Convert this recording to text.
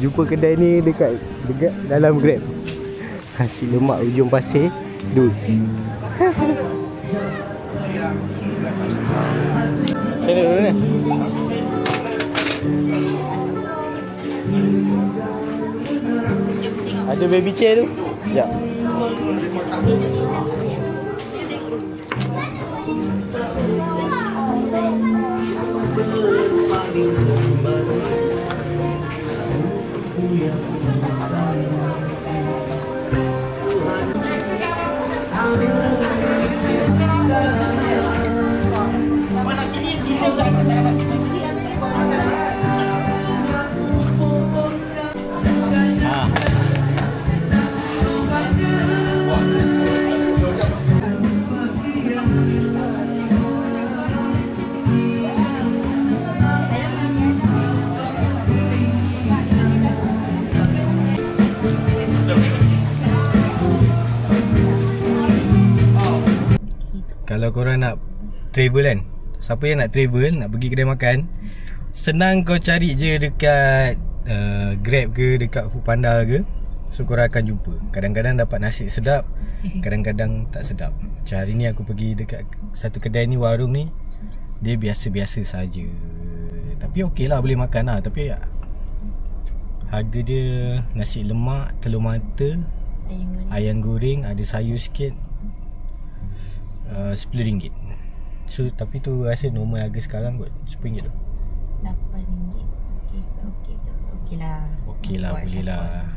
Jumpa kedai ni dekat dalam Grab. Nasi lemak Ujung Pasir Dul. Saya dulu ni. Ada baby chair tu. Sekejap. Kalau korang nak travel kan, siapa yang nak travel, nak pergi kedai makan, senang kau cari je dekat Grab ke, dekat Foodpanda ke. So korang akan jumpa. Kadang-kadang dapat nasi sedap, kadang-kadang tak sedap. Macam hari ni aku pergi dekat satu kedai ni, warung ni, dia biasa-biasa saja. Tapi okey lah, boleh makan lah. Tapi harga dia nasi lemak, telur mata, ayam goreng, ada sayur sikit, RM10. So tapi tu rasa normal harga sekarang kot, RM10 tu. RM8. Okey lah. Okey lah, boleh lah.